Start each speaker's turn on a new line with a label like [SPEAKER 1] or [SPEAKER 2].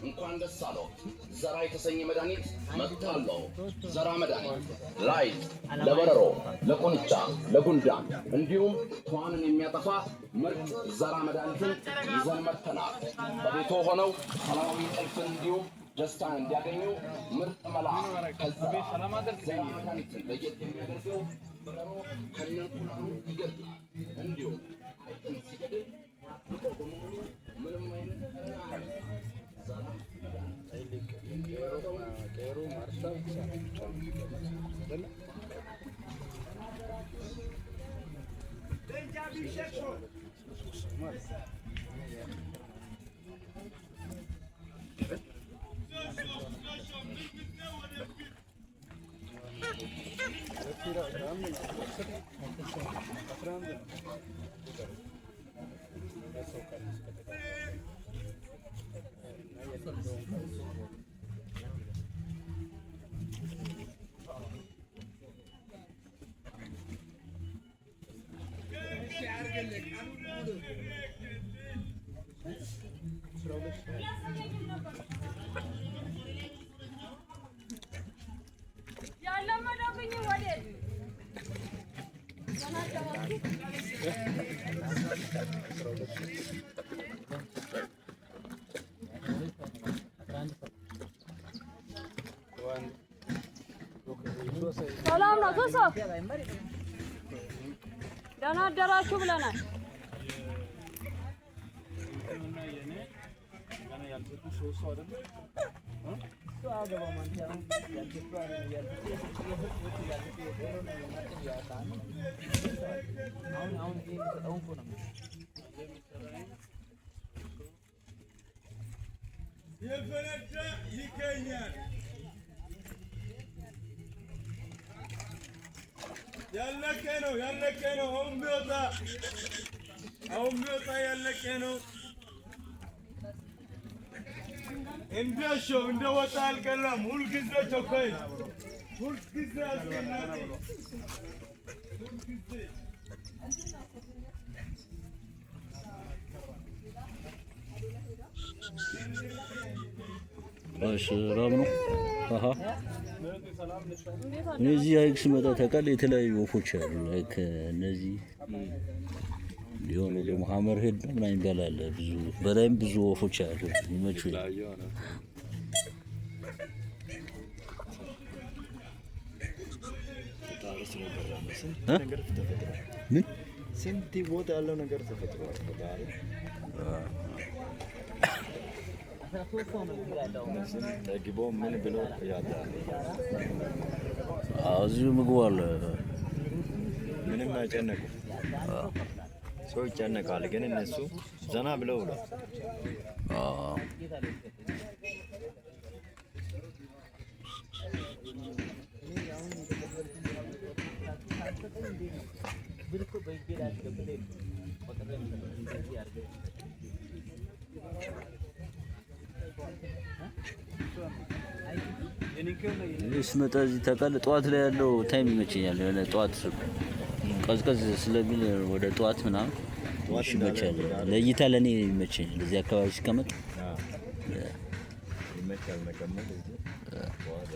[SPEAKER 1] እንኳን ደስ አለው። ዘራ የተሰኘ መድኃኒት መጥቷለሁ። ዘራ መድኃኒት ላይት ለበረሮ፣ ለቁንጫ፣ ለጉንዳን እንዲሁም ትኋንን የሚያጠፋ ምርጥ ዘራ መድኃኒትን ይዘን መጥተናል። በቤቶ ሆነው ሰላማዊ እንቅልፍን እንዲሁም ደስታን እንዲያገኙ ምርጥ መላ ከዘራ መድኃኒትን ለየት የሚያደርገው በረሮ ከነንቁላሉ ይገድላል። እንዲሁም አይጥን ሲገድል ምንም አይነት Kero Marsa
[SPEAKER 2] ሰላም ነው ቶሶ ደህና አደራችሁ ብለናል።
[SPEAKER 3] የፈነዳ ይገኛል ያለቀ ነው አሁን ቢወጣ ያለቀ ነው። እንደሾው እንደወጣ አልቀረም። ሁልጊዜ ቸኮይ ሁልጊዜ አስቀናቂ ሁልጊዜ
[SPEAKER 4] ሰላም ነው። እነዚህ ሀይቅ ስመጣ ታውቃለህ፣ የተለያዩ ወፎች አሉ። ላይክ እነዚህ ሊሆኑ ደግሞ ሀመር ሄድ ነው ምናምን ይባላል። ብዙ በላይም ብዙ ወፎች አሉ። ይመቹኝ። ምን
[SPEAKER 5] ስንት ቦታ ያለው ነገር ተፈጥሯል። ጠግቦ ምን ብሎ ያዳል።
[SPEAKER 4] እዚሁ ምግቡ አለ።
[SPEAKER 5] ምንም አይጨነቁም። ሰው ይጨነቃል፣ ግን እነሱ ዘና ብለው ነው።
[SPEAKER 4] ስመጣ እዚህ ታውቃለህ፣ ጠዋት ላይ ያለው ታይም ይመቸኛል። የሆነ ጠዋት ቀዝቀዝ ስለሚል ወደ ጠዋት ምናምን ይመቻል። ለእይታ ለእኔ ይመቸኛል። እዚህ አካባቢ ሲቀመጥ
[SPEAKER 5] ይመቻል መቀመጥ እዚህ ጠዋት